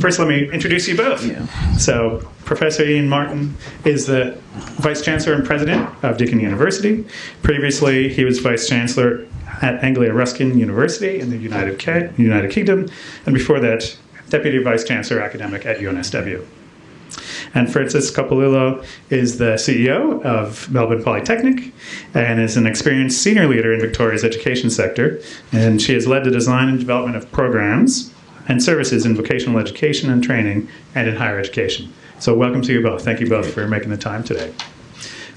first let me introduce you both. Yeah. So Professor Iain Martin is the Vice Chancellor and President of Deakin University. Previously, he was Vice Chancellor at Anglia Ruskin University in the United Kingdom, and before that, Deputy Vice Chancellor Academic at UNSW. And Frances Copilillo is the CEO of Melbourne Polytechnic and is an experienced senior leader in Victoria's education sector. And she has led the design and development of programs and services in vocational education and training and in higher education. So welcome to you both. Thank you both for making the time today.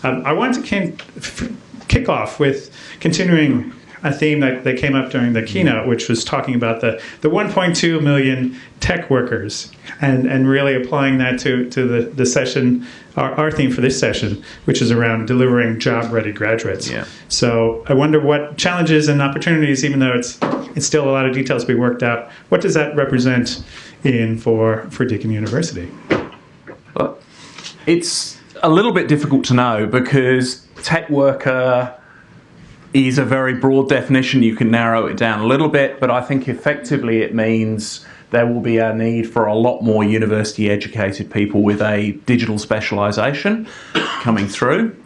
I wanted to kick off with continuing a theme that came up during the keynote, which was talking about the 1.2 million tech workers and really applying that to the session, our theme for this session, which is around delivering job-ready graduates. Yeah. So I wonder what challenges and opportunities, even though it's still a lot of details to be worked out, what does that represent for Deakin University? Well, it's a little bit difficult to know because tech worker is a very broad definition. You can narrow it down a little bit, but I think effectively it means there will be a need for a lot more university educated people with a digital specialisation coming through.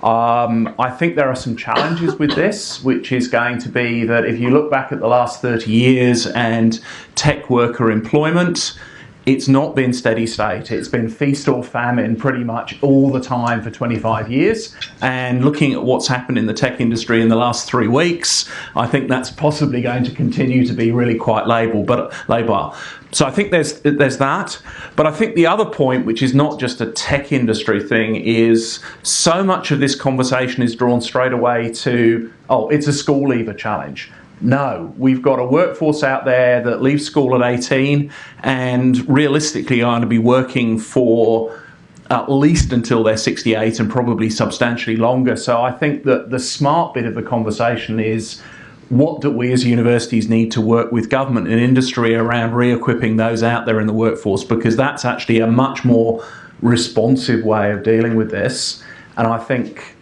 I think there are some challenges with this, which is going to be that if you look back at the last 30 years and tech worker employment, it's not been steady state. It's been feast or famine pretty much all the time for 25 years. And looking at what's happened in the tech industry in the last 3 weeks, I think that's possibly going to continue to be really quite labile. So I think there's that. But I think the other point, which is not just a tech industry thing, is so much of this conversation is drawn straight away to, it's a school leaver challenge. No, we've got a workforce out there that leaves school at 18 and realistically are going to be working for at least until they're 68 and probably substantially longer. So I think that the smart bit of the conversation is, what do we as universities need to work with government and industry around re-equipping those out there in the workforce, because that's actually a much more responsive way of dealing with this. And I think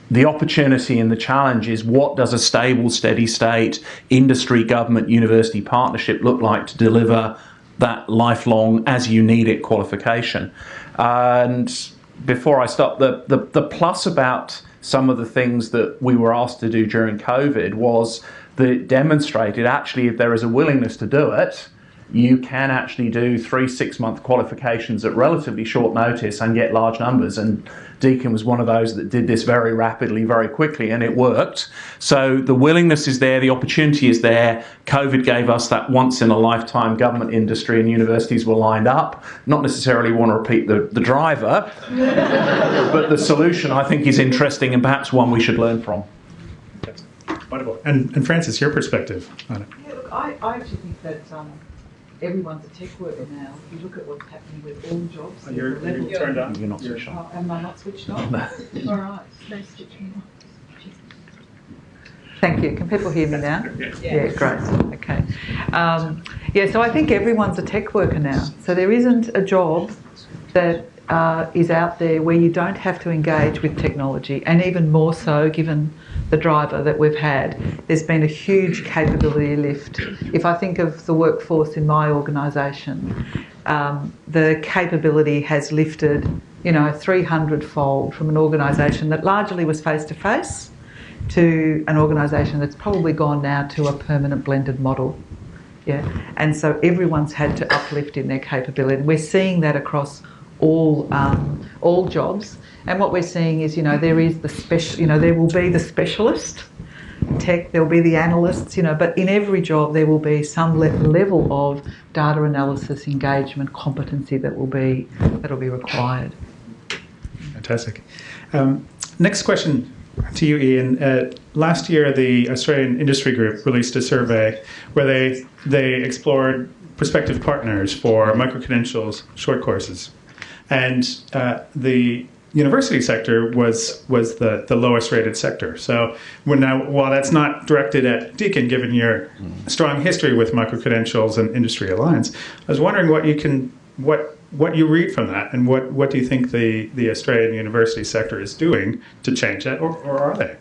the opportunity and the challenge is, what does a stable, steady state industry, government, university partnership look like to deliver that lifelong as you need it qualification? And before I stop, the plus about some of the things that we were asked to do during COVID was that it demonstrated actually if there is a willingness to do it, you can actually do 3-6 month qualifications at relatively short notice and get large numbers. And Deakin was one of those that did this very rapidly, very quickly, and it worked. So the willingness is there, the opportunity is there. COVID gave us that once in a lifetime. Government, industry and universities were lined up. Not necessarily want to repeat the driver, but the solution I think is interesting and perhaps one we should learn from. Wonderful. And Frances, your perspective on it? Yeah, look, I actually think that everyone's a tech worker now. If you look at what's happening with all jobs. You're turned on. You're not switched on. Am I not switched on? No. All right. No switching on. Thank you. Can people hear me now? Yeah, great. Okay. So I think everyone's a tech worker now. So there isn't a job that is out there where you don't have to engage with technology, and even more so given the driver that we've had. There's been a huge capability lift. If I think of the workforce in my organisation, the capability has lifted, 300-fold from an organisation that largely was face-to-face to an organisation that's probably gone now to a permanent blended model. Yeah, and so everyone's had to uplift in their capability. We're seeing that across all jobs. And what we're seeing is, there is there will be the specialist tech, there will be the analysts, but in every job there will be some level of data analysis, engagement, competency that'll be required. Fantastic. Next question to you, Iain. Last year, the Australian Industry Group released a survey where they explored prospective partners for micro-credentials short courses. And the university sector was the lowest rated sector. So while that's not directed at Deakin, given your strong history with micro-credentials and industry alliance, I was wondering what you read from that, and what do you think the Australian university sector is doing to change that, or are they?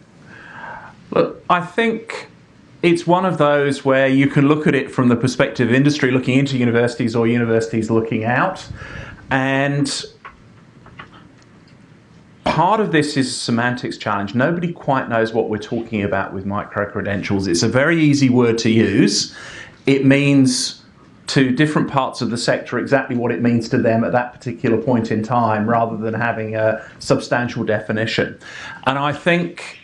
Look, I think it's one of those where you can look at it from the perspective of industry looking into universities or universities looking out. And part of this is a semantics challenge. Nobody quite knows what we're talking about with micro-credentials. It's a very easy word to use. It means to different parts of the sector exactly what it means to them at that particular point in time, rather than having a substantial definition. And I think,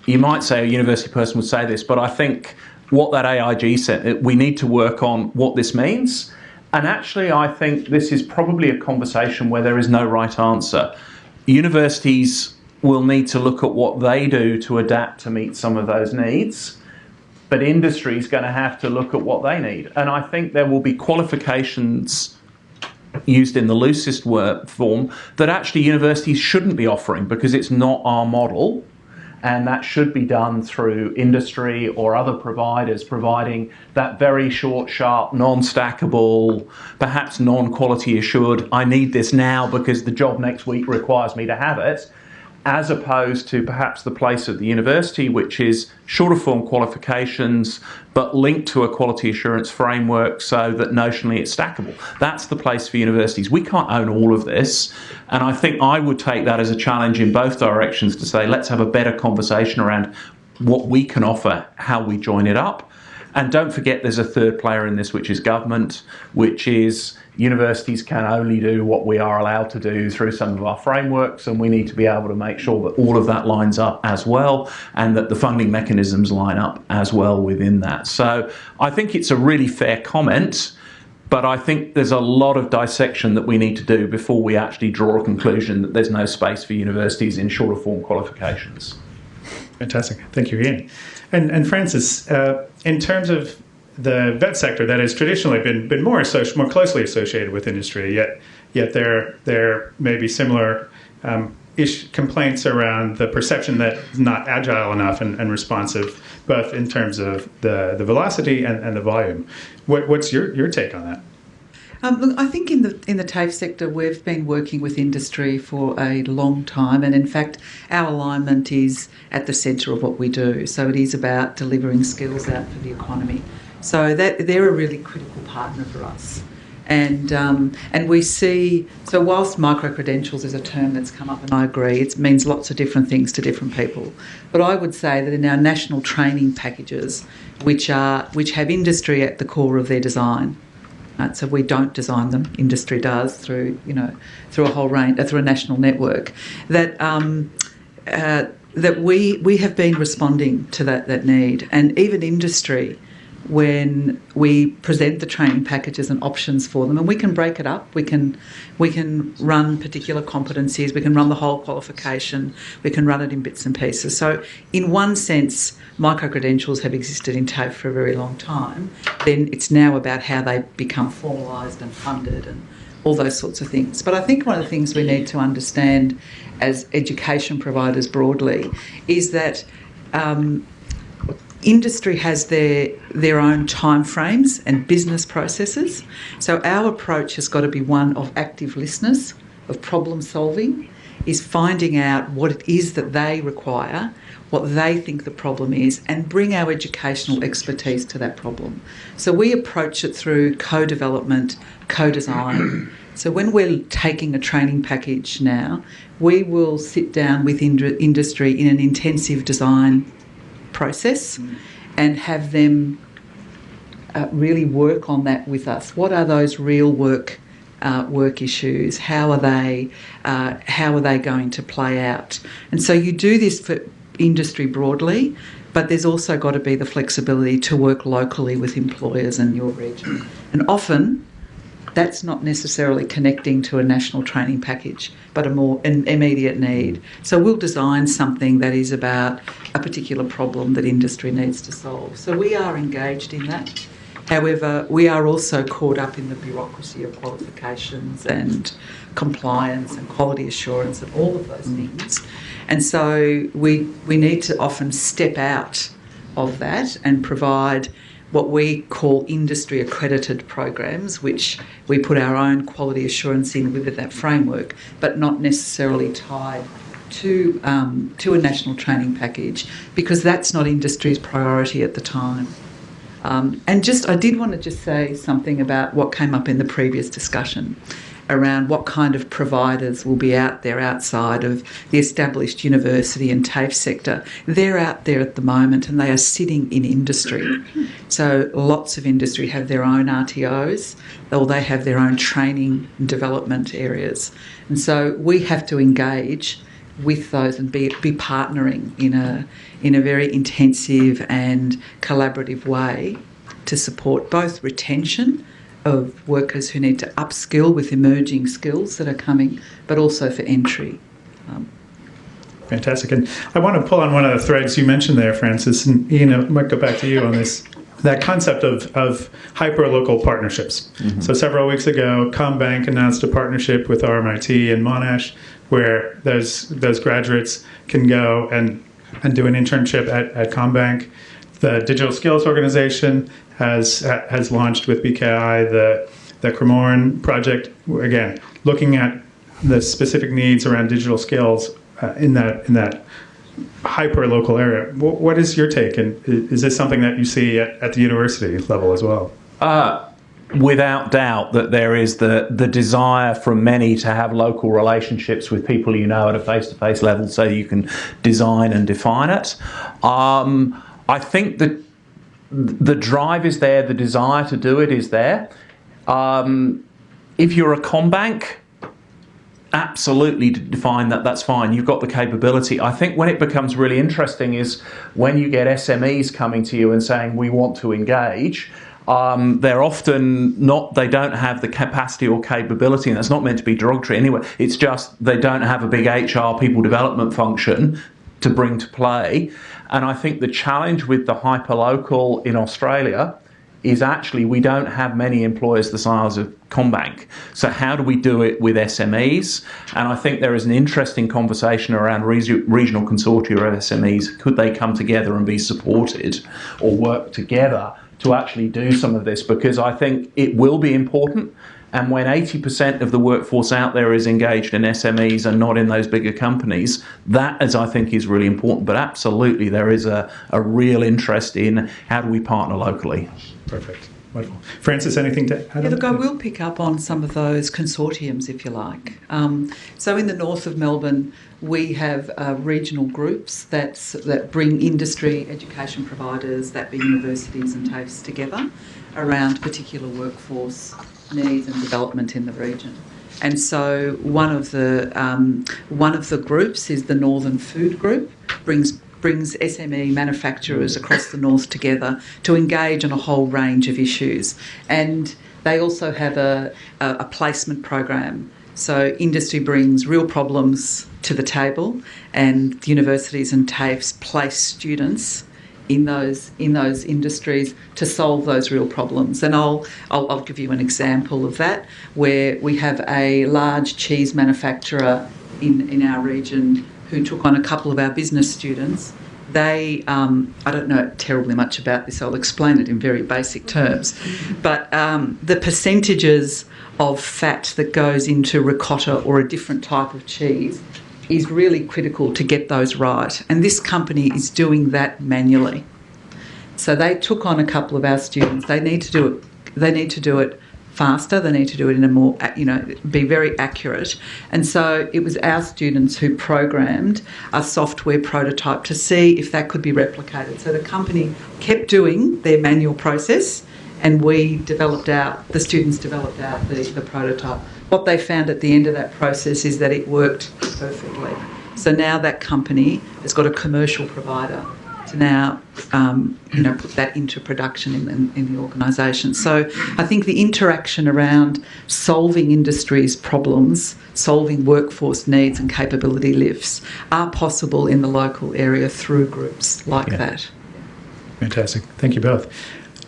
you might say a university person would say this, but I think what that AIG said, we need to work on what this means. And actually, I think this is probably a conversation where there is no right answer. Universities will need to look at what they do to adapt to meet some of those needs, but industry is going to have to look at what they need. And I think there will be qualifications used in the loosest form that actually universities shouldn't be offering, because it's not our model, and that should be done through industry or other providers providing that very short, sharp, non-stackable, perhaps non-quality assured, I need this now because the job next week requires me to have it, as opposed to perhaps the place of the university, which is shorter form qualifications, but linked to a quality assurance framework so that notionally it's stackable. That's the place for universities. We can't own all of this. And I think I would take that as a challenge in both directions to say, let's have a better conversation around what we can offer, how we join it up. And don't forget there's a third player in this, which is government, which is universities can only do what we are allowed to do through some of our frameworks, and we need to be able to make sure that all of that lines up as well, and that the funding mechanisms line up as well within that. So I think it's a really fair comment, but I think there's a lot of dissection that we need to do before we actually draw a conclusion that there's no space for universities in shorter form qualifications. Fantastic. Thank you, Iain. And Francis, in terms of the vet sector that has traditionally been more closely associated with industry, yet there may be similar complaints around the perception that it's not agile enough and responsive, both in terms of the velocity and the volume. What's your take on that? Look, I think in the TAFE sector, we've been working with industry for a long time, and in fact, our alignment is at the centre of what we do. So it is about delivering skills out for the economy. So that they're a really critical partner for us. And we see, so whilst micro-credentials is a term that's come up, and I agree, it means lots of different things to different people. But I would say that in our national training packages, which have industry at the core of their design, right? So we don't design them, industry does through a whole range, through a national network, that we have been responding to that need. And even industry, when we present the training packages and options for them, and we can break it up, we can run particular competencies, we can run the whole qualification, we can run it in bits and pieces. So in one sense, micro-credentials have existed in TAFE for a very long time. Then it's now about how they become formalised and funded and all those sorts of things. But I think one of the things we need to understand as education providers broadly is that industry has their own timeframes and business processes. So our approach has got to be one of active listeners, of problem solving, is finding out what it is that they require, what they think the problem is, and bring our educational expertise to that problem. So we approach it through co-development, co-design. So when we're taking a training package now, we will sit down with industry in an intensive design process and have them really work on that with us. What are those real work issues? How are they going to play out? And so you do this for industry broadly, but there's also got to be the flexibility to work locally with employers in your region. And often that's not necessarily connecting to a national training package, but an immediate need. So we'll design something that is about a particular problem that industry needs to solve. So we are engaged in that. However, we are also caught up in the bureaucracy of qualifications and compliance and quality assurance and all of those things. And so we need to often step out of that and provide what we call industry accredited programs, which we put our own quality assurance in with that framework, but not necessarily tied to a national training package, because that's not industry's priority at the time. And I did want to just say something about what came up in the previous discussion around what kind of providers will be out there outside of the established university and TAFE sector. They're out there at the moment and they are sitting in industry. So lots of industry have their own RTOs, or they have their own training and development areas. And so we have to engage with those and be partnering in a very intensive and collaborative way to support both retention of workers who need to upskill with emerging skills that are coming, but also for entry. Fantastic. And I want to pull on one of the threads you mentioned there, Francis, and Iain, I might go back to you on this, that concept of hyperlocal partnerships. Mm-hmm. So several weeks ago, CommBank announced a partnership with RMIT and Monash, where those graduates can go and do an internship at CommBank. The Digital Skills Organization has launched with BKI the Cremorne project, again, looking at the specific needs around digital skills in that hyper-local area. What is your take? And is this something that you see at the university level as well? Without doubt that there is the desire from many to have local relationships with people you know at a face-to-face level so you can design and define it. I think that the drive is there, the desire to do it is there. If you're a CommBank, absolutely define that, that's fine, you've got the capability. I think when it becomes really interesting is when you get SMEs coming to you and saying, we want to engage. They're often not, they don't have the capacity or capability, and that's not meant to be derogatory anyway. It's just they don't have a big HR people development function to bring to play. And I think the challenge with the hyperlocal in Australia is actually we don't have many employers the size of CommBank. So how do we do it with SMEs? And I think there is an interesting conversation around regional consortia of SMEs. Could they come together and be supported or work together to actually do some of this? Because I think it will be important. And when 80% of the workforce out there is engaged in SMEs and not in those bigger companies, that, as I think, is really important. But absolutely, there is a real interest in how do we partner locally. Perfect. Wonderful. Francis, anything to add? Yeah, look, I will pick up on some of those consortiums, if you like. So in the north of Melbourne, we have regional groups that bring industry education providers, that being universities and TAFEs, together around particular workforce needs and development in the region. And so one of the groups is the Northern Food Group, brings SME manufacturers across the north together to engage on a whole range of issues. And they also have a placement program. So industry brings real problems to the table, and universities and TAFEs place students in those industries to solve those real problems. And I'll give you an example of that, where we have a large cheese manufacturer in our region who took on a couple of our business students. They, I don't know terribly much about this, I'll explain it in very basic terms, but the percentages of fat that goes into ricotta or a different type of cheese is really critical to get those right. And this company is doing that manually. So they took on a couple of our students. They need to do it faster. They need to do it in a more, be very accurate. And so it was our students who programmed a software prototype to see if that could be replicated. So the company kept doing their manual process, and the students developed out the prototype. What they found at the end of that process is that it worked perfectly. So now that company has got a commercial provider to now put that into production in the organisation. So I think the interaction around solving industry's problems, solving workforce needs and capability lifts are possible in the local area through groups like that. Fantastic. Thank you both.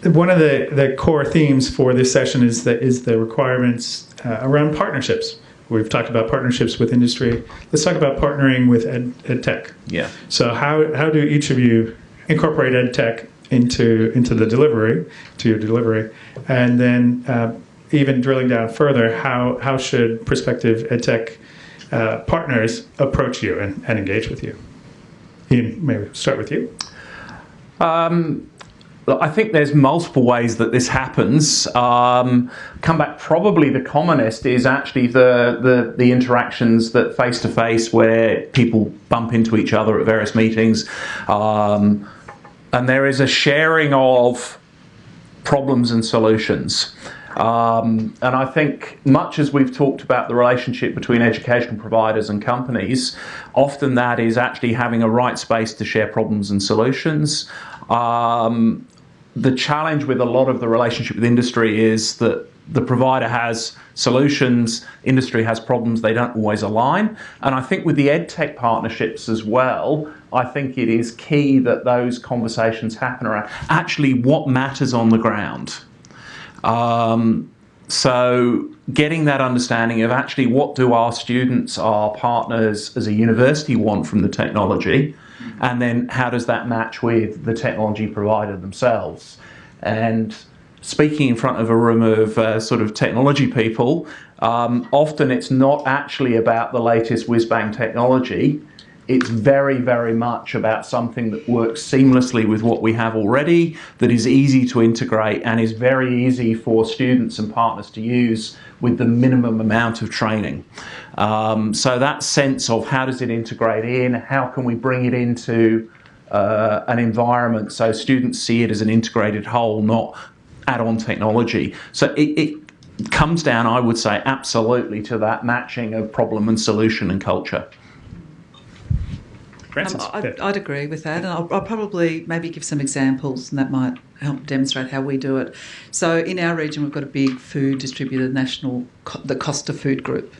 One of the core themes for this session is the requirements around partnerships. We've talked about partnerships with industry. Let's talk about partnering with EdTech. Yeah. So how do each of you incorporate EdTech into the delivery, to your delivery, and then even drilling down further, how should prospective EdTech partners approach you and engage with you? Iain, maybe start with you. Look, I think there's multiple ways that this happens. Come back, probably the commonest is actually the interactions that face-to-face where people bump into each other at various meetings. And there is a sharing of problems and solutions. And I think much as we've talked about the relationship between education providers and companies, often that is actually having a right space to share problems and solutions. The challenge with a lot of the relationship with industry is that the provider has solutions, industry has problems, they don't always align. And I think with the EdTech partnerships as well, I think it is key that those conversations happen around actually what matters on the ground. So getting that understanding of actually what do our students, our partners as a university want from the technology, and then how does that match with the technology provider themselves. And speaking in front of a room of sort of technology people, often it's not actually about the latest whiz-bang technology. It's very, very much about something that works seamlessly with what we have already, that is easy to integrate and is very easy for students and partners to use with the minimum amount of training. So that sense of how does it integrate in, how can we bring it into an environment so students see it as an integrated whole, not add-on technology. So it comes down, I would say, absolutely to that matching of problem and solution and culture. I'd agree with that, and I'll probably maybe give some examples, and that might help demonstrate how we do it. So in our region, we've got a big food distributor, the Costa Food Group,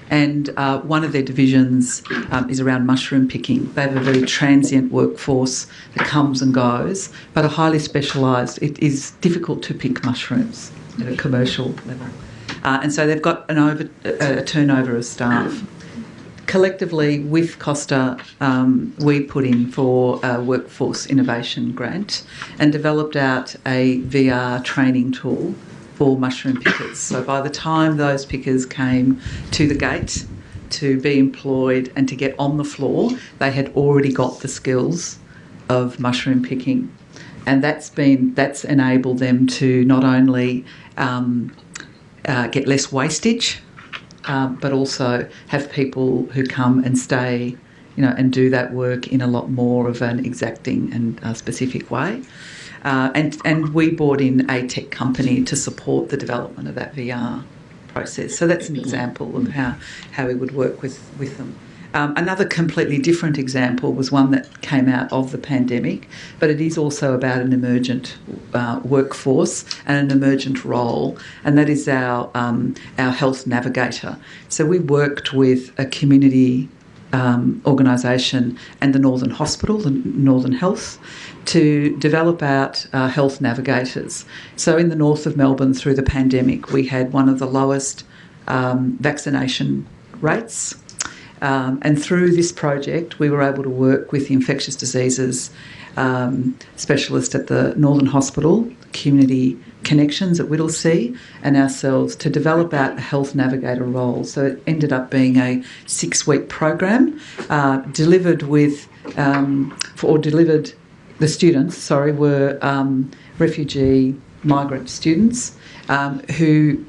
and one of their divisions is around mushroom picking. They have a very transient workforce that comes and goes, but are highly specialised. It is difficult to pick mushrooms at a commercial level, and so they've got a turnover of staff. Collectively, with Costa, we put in for a workforce innovation grant and developed out a VR training tool for mushroom pickers. So by the time those pickers came to the gate to be employed and to get on the floor, they had already got the skills of mushroom picking. And that's enabled them to not only get less wastage, but also have people who come and stay, and do that work in a lot more of an exacting and specific way. And we brought in a tech company to support the development of that VR process. So that's an example of how we would work with them. Another completely different example was one that came out of the pandemic, but it is also about an emergent workforce and an emergent role, and that is our health navigator. So we worked with a community organisation and the Northern Hospital, the Northern Health, to develop out health navigators. So in the north of Melbourne through the pandemic, we had one of the lowest vaccination rates. And through this project, we were able to work with the infectious diseases specialist at the Northern Hospital, Community Connections at Whittlesea, and ourselves to develop out a health navigator role. So it ended up being a 6-week program delivered the students, were refugee migrant students who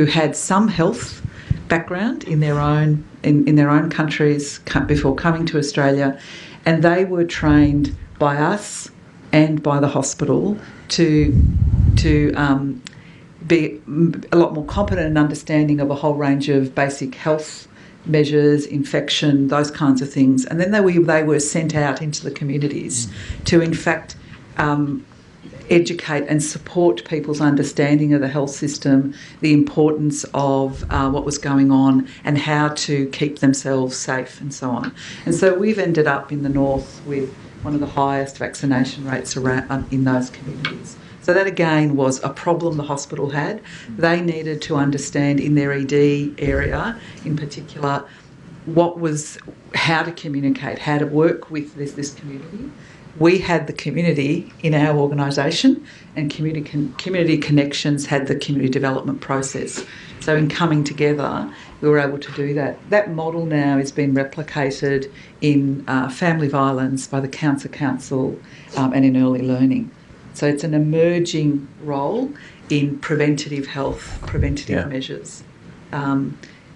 had some health background in their own countries before coming to Australia, and they were trained by us and by the hospital to be a lot more competent and understanding of a whole range of basic health measures, infection, those kinds of things. And then they were sent out into the communities to, in fact, educate and support people's understanding of the health system, the importance of what was going on and how to keep themselves safe and so on. And so we've ended up in the north with one of the highest vaccination rates around in those communities. So that again was a problem the hospital had. They needed to understand in their ED area in particular how to communicate, how to work with this community, we had the community in our organisation, and community connections had the community development process. So in coming together, we were able to do that. That model now is being replicated in family violence by the Cancer Council and in early learning. So it's an emerging role in preventative health, preventative measures.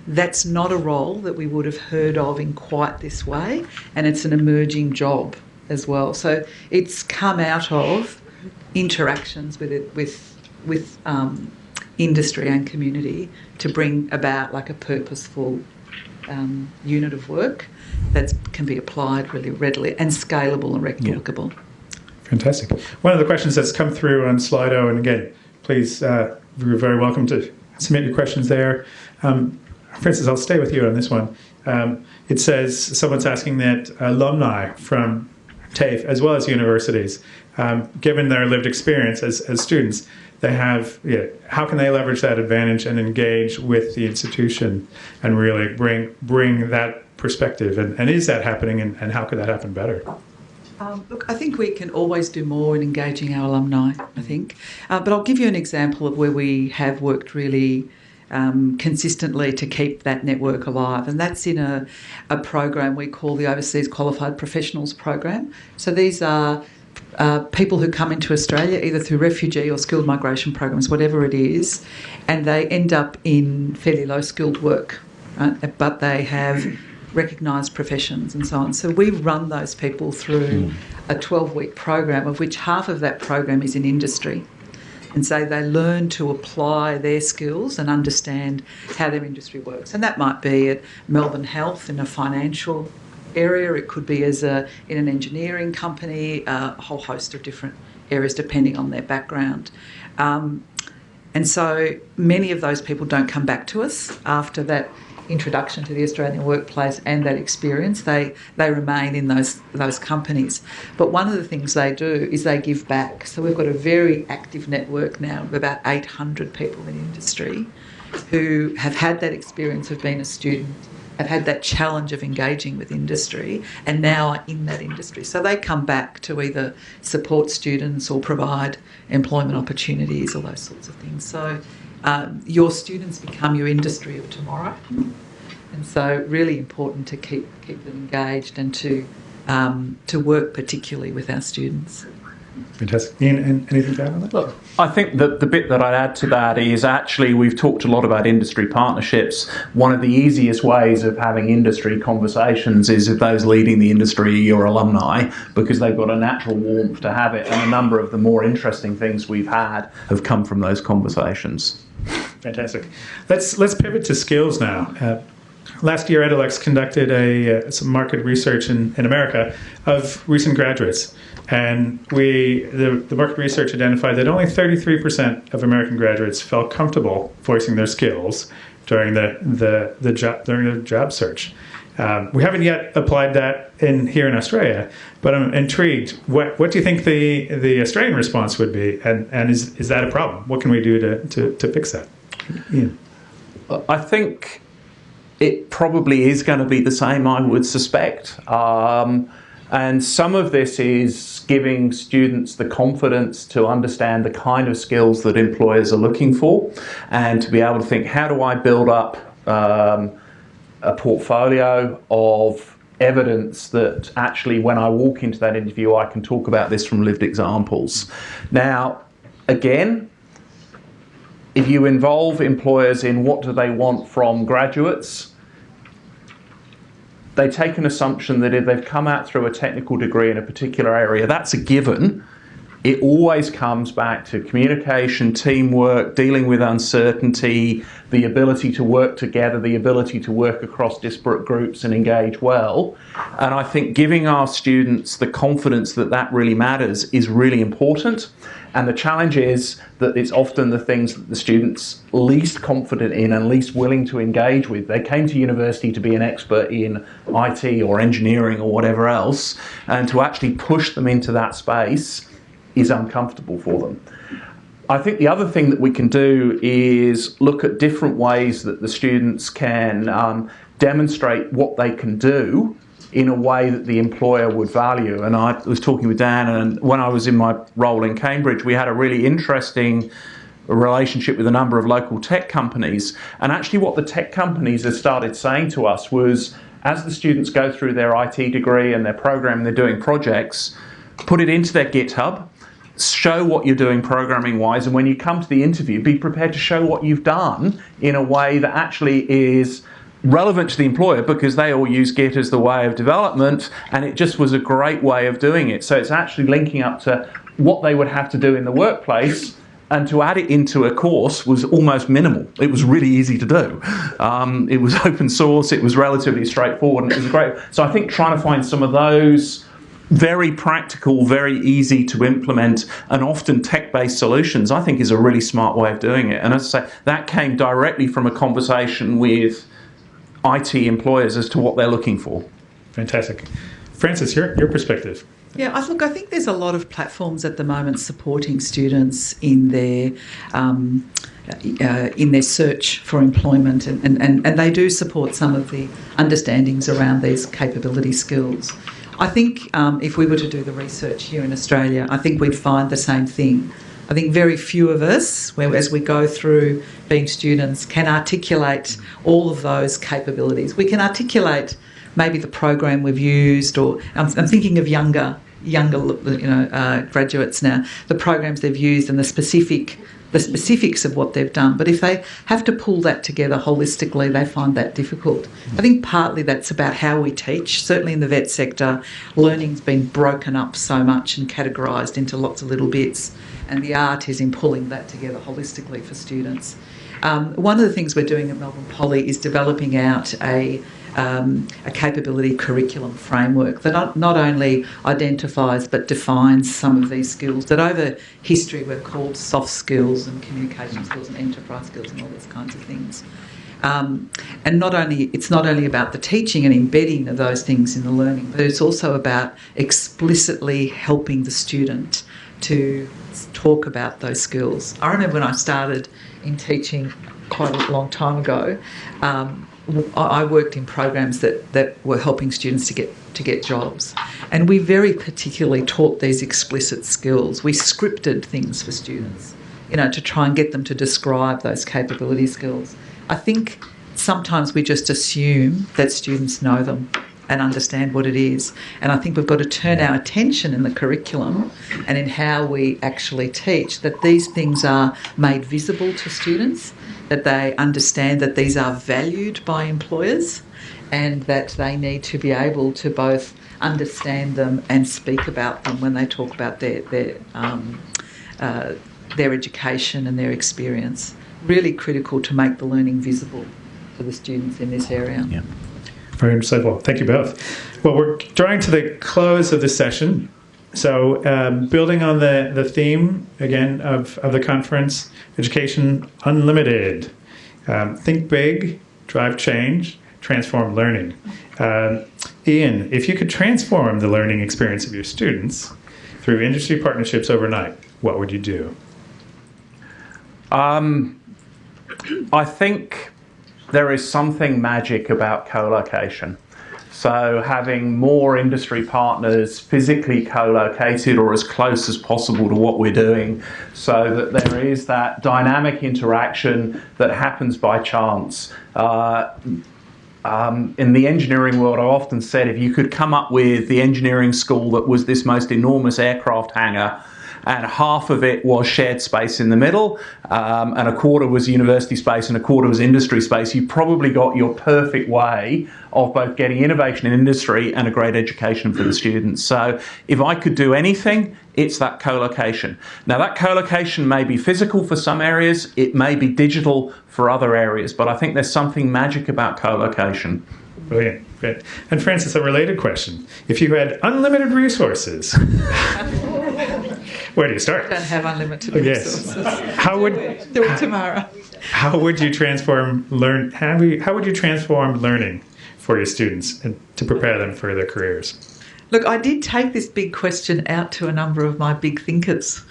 That's not a role that we would have heard of in quite this way, and it's an emerging job as well. So it's come out of interactions with industry and community to bring about like a purposeful unit of work that can be applied really readily and scalable and replicable. Fantastic. One of the questions that's come through on Slido, and again, please, you're very welcome to submit your questions there. Francis, I'll stay with you on this one. It says someone's asking that alumni from TAFE, as well as universities, given their lived experience as students, they have, how can they leverage that advantage and engage with the institution and really bring that perspective? And is that happening, and how could that happen better? Look, I think we can always do more in engaging our alumni, I think. But I'll give you an example of where we have worked really consistently to keep that network alive, and that's in a program we call the Overseas Qualified Professionals Program. So these are people who come into Australia either through refugee or skilled migration programs, whatever it is, and they end up in fairly low-skilled work, right? But they have recognised professions and so on. So we run those people through a 12-week program, of which half of that program is in industry. And so they learn to apply their skills and understand how their industry works. And that might be at Melbourne Health in a financial area. It could be in an engineering company, a whole host of different areas depending on their background. And so many of those people don't come back to us after that introduction to the Australian workplace and that experience. They remain in those companies. But one of the things they do is they give back. So we've got a very active network now of about 800 people in industry who have had that experience of being a student, have had that challenge of engaging with industry, and now are in that industry. So they come back to either support students or provide employment opportunities or those sorts of things. So your students become your industry of tomorrow, and so really important to keep them engaged and to work particularly with our students. Fantastic. Ian, anything to add on that? Look, I think that the bit that I'd add to that is actually we've talked a lot about industry partnerships. One of the easiest ways of having industry conversations is if those leading the industry are your alumni, because they've got a natural warmth to have it, and a number of the more interesting things we've had have come from those conversations. Fantastic. Let's pivot to skills now. Last year, Edalex conducted some market research in America of recent graduates, and the market research identified that only 33% of American graduates felt comfortable voicing their skills during the job search. We haven't yet applied that here in Australia, but I'm intrigued. What do you think the Australian response would be, and is that a problem? What can we do to fix that? Ian. I think it probably is going to be the same, I would suspect. And some of this is giving students the confidence to understand the kind of skills that employers are looking for, and to be able to think, how do I build up a portfolio of evidence that actually when I walk into that interview I can talk about this from lived examples. Now, again, if you involve employers in what do they want from graduates, they take an assumption that if they've come out through a technical degree in a particular area, that's a given. It always comes back to communication, teamwork, dealing with uncertainty, the ability to work together, the ability to work across disparate groups and engage well. And I think giving our students the confidence that that really matters is really important. And the challenge is that it's often the things that the students least confident in and least willing to engage with. They came to university to be an expert in IT or engineering or whatever else, and to actually push them into that space is uncomfortable for them. I think the other thing that we can do is look at different ways that the students can demonstrate what they can do in a way that the employer would value. And I was talking with Dan, and when I was in my role in Cambridge, we had a really interesting relationship with a number of local tech companies. And actually what the tech companies have started saying to us was, as the students go through their IT degree and their program, they're doing projects, put it into their GitHub, show what you're doing programming wise, and when you come to the interview, be prepared to show what you've done in a way that actually is relevant to the employer, because they all use Git as the way of development, and it just was a great way of doing it. So it's actually linking up to what they would have to do in the workplace, and to add it into a course was almost minimal. It was really easy to do. It was open source, it was relatively straightforward, and it was great. So I think trying to find some of those very practical, very easy to implement, and often tech-based solutions, I think is a really smart way of doing it. And as I say, that came directly from a conversation with IT employers as to what they're looking for. Fantastic. Francis, your perspective. Yeah, I think there's a lot of platforms at the moment supporting students in their search for employment, and they do support some of the understandings around these capability skills. I think if we were to do the research here in Australia, I think we'd find the same thing. I think very few of us, as we go through being students, can articulate all of those capabilities. We can articulate maybe the program we've used, or I'm thinking of younger graduates now, the programs they've used and the specifics of what they've done. But if they have to pull that together holistically, they find that difficult. I think partly that's about how we teach. Certainly in the vet sector, learning's been broken up so much and categorised into lots of little bits, and the art is in pulling that together holistically for students. One of the things we're doing at Melbourne Poly is developing out a capability curriculum framework that not only identifies but defines some of these skills that over history we've called soft skills and communication skills and enterprise skills and all those kinds of things. And it's not only about the teaching and embedding of those things in the learning, but it's also about explicitly helping the student to talk about those skills. I remember when I started in teaching quite a long time ago, I worked in programs that were helping students to get jobs, and we very particularly taught these explicit skills. We scripted things for students, to try and get them to describe those capability skills. I think sometimes we just assume that students know them and understand what it is, and I think we've got to turn our attention in the curriculum and in how we actually teach that these things are made visible to students, that they understand that these are valued by employers, and that they need to be able to both understand them and speak about them when they talk about their education and their experience. Really critical to make the learning visible for the students in this area. Yeah. Very insightful. Thank you both. Well, we're drawing to the close of this session. So building on the theme, again, of the conference, Education Unlimited. Think big, drive change, transform learning. Iain, if you could transform the learning experience of your students through industry partnerships overnight, what would you do? I think there is something magic about co-location. So having more industry partners physically co-located or as close as possible to what we're doing, so that there is that dynamic interaction that happens by chance. In the engineering world, I've often said if you could come up with the engineering school that was this most enormous aircraft hangar, and half of it was shared space in the middle, and a quarter was university space and a quarter was industry space, you probably got your perfect way of both getting innovation in industry and a great education for the students. So if I could do anything, it's that co-location. Now that co-location may be physical for some areas, it may be digital for other areas, but I think there's something magic about co-location. Brilliant. Great. And Francis, a related question. If you had unlimited resources, where do you start? I don't have unlimited resources. Yes. How would do it tomorrow? How would you transform learning for your students and to prepare them for their careers? Look, I did take this big question out to a number of my big thinkers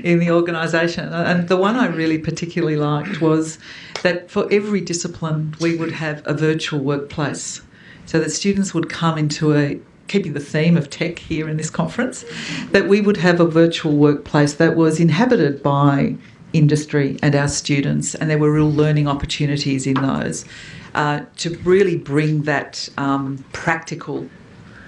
in the organisation, and the one I really particularly liked was that for every discipline we would have a virtual workplace. so that students would come into keeping the theme of tech here in this conference, that we would have a virtual workplace that was inhabited by industry and our students, and there were real learning opportunities in those, to really bring that practical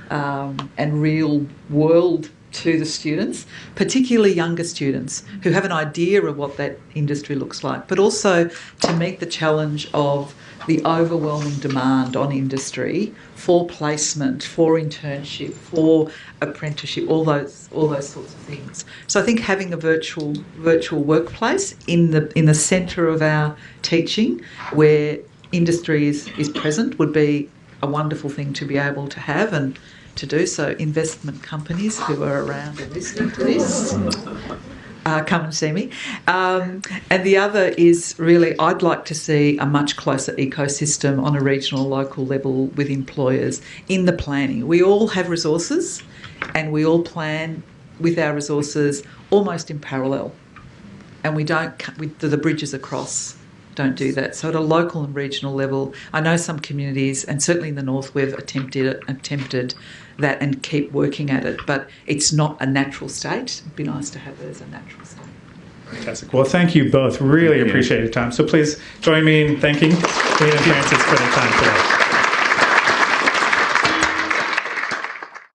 and real world to the students, particularly younger students who have an idea of what that industry looks like, but also to meet the challenge of the overwhelming demand on industry for placement, for internship, for apprenticeship, all those sorts of things. So I think having a virtual workplace in the centre of our teaching, where industry is present, would be a wonderful thing to be able to have and to do. So investment companies who are around and listening to this, come and see me. And the other is really, I'd like to see a much closer ecosystem on a regional, local level with employers in the planning. We all have resources and we all plan with our resources almost in parallel. And we don't, the bridges across don't do that. So at a local and regional level, I know some communities, and certainly in the north, we've attempted that and keep working at it, but it's not a natural state. It'd be nice to have it as a natural state. Fantastic. Well, thank you both. Really appreciate your time. So please join me in thanking Iain and Francis for their time today.